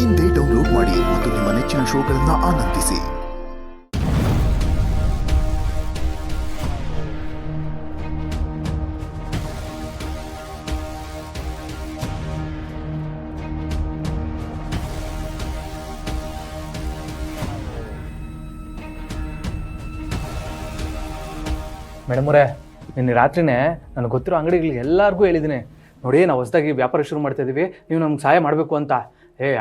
ಇಂದೇ ಡೌನ್ಲೋಡ್ ಮಾಡಿ ಮತ್ತು ನಿಮ್ಮ ನೆಚ್ಚಿನ ಶೋಗಳನ್ನು ಆನಂದಿಸಿ. ಮೇಡಮ್ ಅವರೇ, ನಿನ್ನೆ ರಾತ್ರಿನೇ ನನಗೆ ಗೊತ್ತಿರೋ ಅಂಗಡಿಗಳಿಗೆ ಎಲ್ಲರಿಗೂ ಹೇಳಿದ್ದೀನಿ ನೋಡಿ, ನಾವು ಹೊಸದಾಗಿ ವ್ಯಾಪಾರ ಶುರು ಮಾಡ್ತಾ ಇದ್ದೀವಿ, ನೀವು ನಮ್ಗೆ ಸಹಾಯ ಮಾಡಬೇಕು ಅಂತ.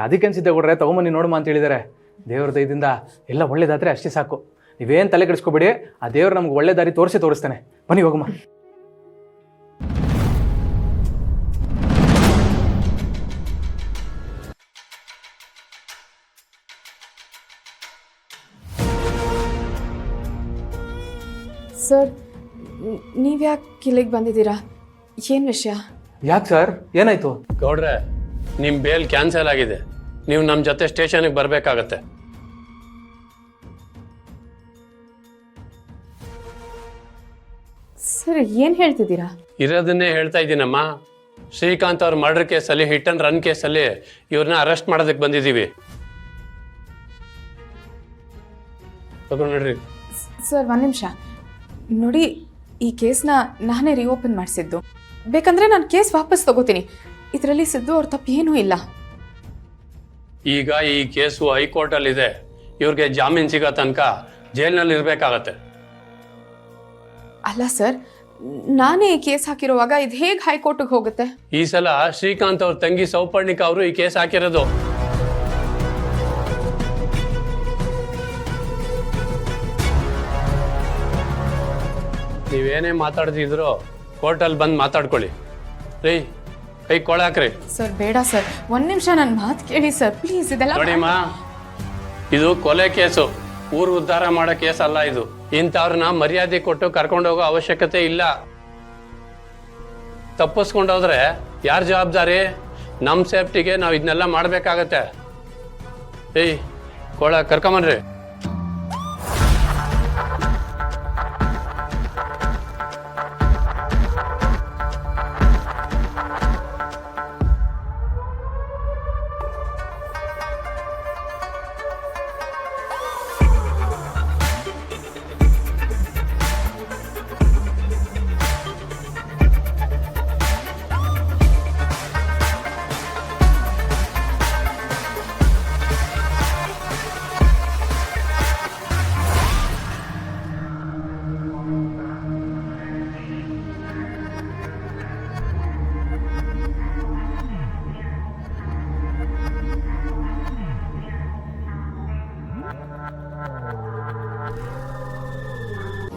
ಅದಕ್ಕೆ ಸಿದ್ಧಗೌಡ್ರೆ ತೊಗೊಂಬನ್ನಿ ನೋಡುವ ಅಂತ ಹೇಳಿದ್ದಾರೆ. ದೇವ್ರ ದಯದಿಂದ ಎಲ್ಲ ಒಳ್ಳೇದಾದರೆ ಅಷ್ಟೇ ಸಾಕು, ನೀವೇನು ತಲೆ ಕೆಡಿಸ್ಕೊಬೇಡಿ. ಆ ದೇವ್ರು ನಮ್ಗೆ ಒಳ್ಳೆ ದಾರಿ ತೋರಿಸ್ತಾನೆ. ಬನ್ನಿ ಹೋಗಮ್ಮ. ಸರ್, ನೀವ್ಯಾಕೆ ಇಲ್ಲಿಗೆ ಬಂದಿದ್ದೀರಾ? ಏನು ವಿಷಯ? ಯಾಕೆ ಸರ್, ಏನಾಯ್ತು? ಗೌಡ್ರೆ, ನಿಮ್ಮ ಬೇಲ್ ಕ್ಯಾನ್ಸಲ್ ಆಗಿದೆ. ನೀವು ನಮ್ಮ ಜೊತೆ ಸ್ಟೇಷನ್ಗೆ ಬರಬೇಕಾಗತ್ತೆ. ಸರ್, ಏನು ಹೇಳ್ತಿದ್ದೀರಾ? ಇರೋದನ್ನೇ ಹೇಳ್ತಾ ಇದ್ದೀನಮ್ಮ. ಶ್ರೀಕಾಂತ್ ಅವ್ರ ಮರ್ಡರ್ ಕೇಸಲ್ಲಿ, ಹಿಟ್ ಅಂಡ್ ರನ್ ಕೇಸಲ್ಲಿ ಇವ್ರನ್ನ ಅರೆಸ್ಟ್ ಮಾಡೋದಕ್ಕೆ ಬಂದಿದ್ದೀವಿ. ತಗೊಂಡು ನೋಡ್ರಿ. ಸರ್, ಒಂದು ನಿಮಿಷ ನೋಡಿ, ಈ ಕೇಸ್ನ ನಾನೇ ರಿಓಪನ್ ಮಾಡಿಸಿದ್ದು. ಬೇಕಂದ್ರೆ ನಾನು ಕೇಸ್ ವಾಪಸ್ ತಗೋತೀನಿ. ಇದರಲ್ಲಿ ಸಿದ್ದು ಅವ್ರ ತಪ್ಪು ಏನೂ ಇಲ್ಲ. ಈಗ ಈ ಕೇಸು ಹೈಕೋರ್ಟಲ್ಲಿದೆ. ಇವ್ರಿಗೆ ಜಾಮೀನು ಸಿಗೋ ತನಕ ಜೈಲಿನಲ್ಲಿ ಇರಬೇಕಾಗತ್ತೆ. ಅಲ್ಲ ಸರ್, ನಾನೇ ಈ ಕೇಸ್ ಹಾಕಿರುವಾಗ ಇದು ಹೇಗೆ ಹೈಕೋರ್ಟಿಗೆ ಹೋಗುತ್ತೆ? ಈ ಸಲ ಶ್ರೀಕಾಂತ್ ಅವ್ರ ತಂಗಿ ಸೌಪರ್ಣಿಕಾ ಅವರು ಈ ಕೇಸ್ ಹಾಕಿರೋದು. ನೀವೇನೇ ಮಾತಾಡ್ತಿದ್ರು ಕೋರ್ಟಲ್ಲಿ ಬಂದು ಮಾತಾಡ್ಕೊಳ್ಳಿ. ರೀ, ಕೈ ಕೊಳಾಕ್ರಿ. ಸರ್, ಬೇಡ ಸರ್, ಒಂದು ನಿಮಿಷ ನನ್ನ ಮಾತು ಕೇಳಿ ಸರ್, ಪ್ಲೀಸ್. ಇದೆಲ್ಲ ನೋಡಿಮ್ಮ, ಇದು ಕೊಲೆ ಕೇಸು, ಊರು ಉದ್ಧಾರ ಮಾಡೋ ಕೇಸ್ ಅಲ್ಲ ಇದು. ಇಂಥವ್ರನ್ನ ಮರ್ಯಾದೆ ಕೊಟ್ಟು ಕರ್ಕೊಂಡೋಗೋ ಅವಶ್ಯಕತೆ ಇಲ್ಲ. ತಪ್ಪಿಸ್ಕೊಂಡೋದ್ರೆ ಯಾರ ಜವಾಬ್ದಾರಿ? ನಮ್ಮ ಸೇಫ್ಟಿಗೆ ನಾವು ಇದನ್ನೆಲ್ಲ ಮಾಡಬೇಕಾಗತ್ತೆ. ಏಯ್, ಕೊಳ ಕರ್ಕೊಂಬನ್ರಿ.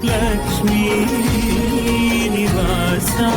लक्ष्मी निवासा